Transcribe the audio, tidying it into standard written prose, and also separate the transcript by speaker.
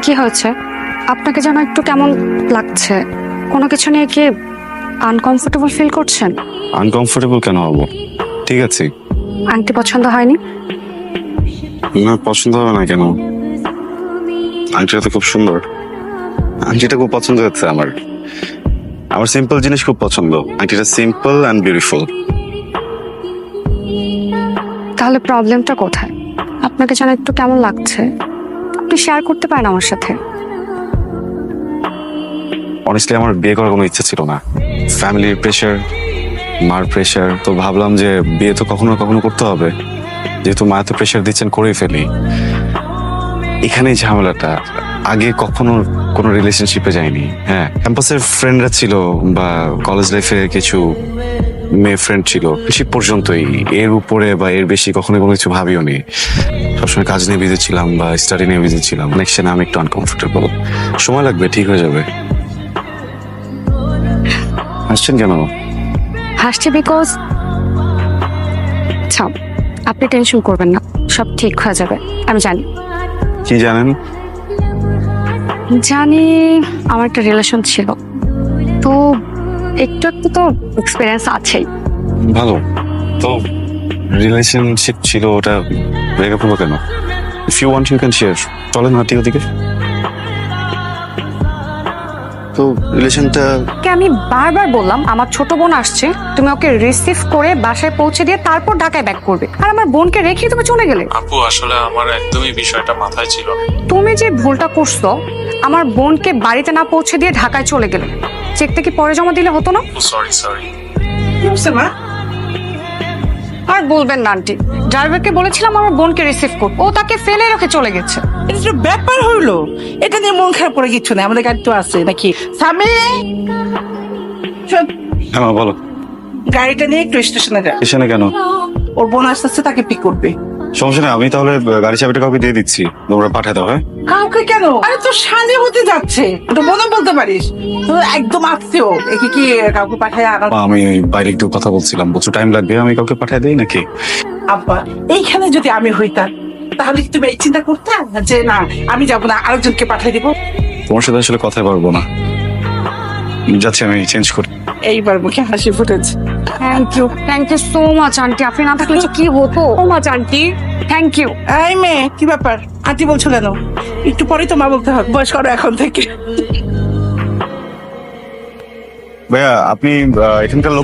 Speaker 1: কি হয়েছে? আপনাকে যেন একটু কেমন লাগছে। কোনো কিছু নিয়ে কি আনকমফোর্টেবল ফিল করছেন?
Speaker 2: আনকমফোর্টেবল কেন হবো? ঠিক আছে।
Speaker 1: আংটি পছন্দ হয়নি?
Speaker 2: না, পছন্দ হবে না কেন? আংটিটা তো খুব সুন্দর। আংটিটা খুব পছন্দ হচ্ছে আমার। আমার সিম্পল জিনিস খুব পছন্দ। আংটিটা সিম্পল অ্যান্ড বিউটিফুল।
Speaker 1: তাহলে প্রবলেমটা কোথায়? আপনাকে যেন একটু কেমন লাগছে, আপনি শেয়ার করতে পারেন আমার সাথে।
Speaker 2: অনেস্টলি আমার বিয়ে করার কোনো ইচ্ছা ছিল না। ফ্যামিলির প্রেশার, মার প্রেশার, তো ভাবলাম যে বিয়ে তো কখনো না কখনো করতে হবে। যেহেতু মা তো প্রেশার দিচ্ছেন, করেই ফেলি। এখানেই ঝামেলাটা। আগে কখনো কোনো রিলেশনশিপে যাইনি। হ্যাঁ, ক্যাম্পাসের ফ্রেন্ডরা ছিল বা কলেজ লাইফে কিছু মেয়ে ফ্রেন্ড ছিল, সে পর্যন্তই। এর উপরে বা এর বেশি কখনো কোনো কিছু ভাবিও নি। সবসময় কাজ নিয়ে বিজি ছিলাম বা স্টাডি নিয়ে বিজি ছিলাম। কানেকশনে আমি একটু আনকমফোর্টেবল। সময় লাগবে, ঠিক হয়ে যাবে। হাসছেন কেন?
Speaker 1: হাসছি বিকজ আচ্ছা, আপনি টেনশন করবেন না, সব ঠিক হয়ে যাবে। আমি জানি
Speaker 2: কি জানেন?
Speaker 1: জানি আমার একটা রিলেশন ছিল, তো একটু একটু তো এক্সপিরিয়েন্স আছেই।
Speaker 2: ভালো তো। রিলেশনশিপ ছিল, ওটা ব্রেকআপ হলো কেন? If you want you can share. চলেন হাঁটি ওদিকে। তো রিলেশনটা
Speaker 1: কে আমি বারবার বললাম আমার ছোট বোন আসছে, তুমি ওকে রিসিভ করে বাসায় পৌঁছে দিয়ে তারপর ঢাকায় ব্যাক করবে, আর আমার বোনকে রেখে তুমি চলে গেলে।
Speaker 3: আপু আসলে আমার একদমই বিষয়টা মাথায় ছিল না।
Speaker 1: তুমি যে ভুলটা করছো, আমার বোনকে বাড়িতে না পৌঁছে দিয়ে ঢাকায় চলে গেলে, চেকটা কি পরে জমা দিলে হতো না?
Speaker 3: সরি।
Speaker 1: আর বলবেন না আন্টি, ড্রাইভারকে বলেছিলাম আমার বোনকে রিসিভ করতে, ও তাকে ফেলে রেখে চলে গেছে।
Speaker 4: এটা যে ব্যাপার হইলো, এটা নিয়ে মন খারাপ করে কিছু না, আমাদের গাড়ি তো আছে নাকি। সামনে শোন,
Speaker 2: হ্যাঁ মা, বলো।
Speaker 4: গাড়িটা নিয়ে একটু স্টেশনে যা।
Speaker 2: স্টেশনে কেন?
Speaker 4: ওর বোন আসতেছে, তাকে পিক করবে।
Speaker 2: সমস্যা নেই, আমি তাহলে গাড়ি চাবিটা কাউকে দিয়ে দিচ্ছি, তোমরা পাঠিয়ে দাও। হ্যাঁ,
Speaker 4: কাউকে কেন? আরে তো শালি হতে যাচ্ছে, তো বোনও বলতে পারিস। তো একদম আত্মীয়, একে কি কাউকে পাঠায় আনা?
Speaker 2: মা, আমি বাইরে একটু কথা বলছিলাম, প্রচুর টাইম লাগবে, আমি কাউকে পাঠিয়ে দিই নাকি?
Speaker 4: আব্বা, এইখানে যদি আমি হইতাম তাহলে কি তুমি এই চিন্তা করতে যে না আমি যাবো না, আরেকজনকে পাঠিয়ে দিব?
Speaker 2: তোমার সাথে আসলে কথাই পারবো না, যাচ্ছি আমি চেঞ্জ করি।
Speaker 4: এইবার মুখে হাসি ফুটেছে।
Speaker 1: Thank you so much aunty, আপনি না থাকলে যে কি হতো। So much aunty, thank you.
Speaker 4: এই মেয়ে, কি ব্যাপার? আন্টি বলছো কেন? একটু পরেই তো মা বলতে হবে, বয়স করো এখন থেকে।
Speaker 2: ভাইয়া, আপনি এখানকার লোক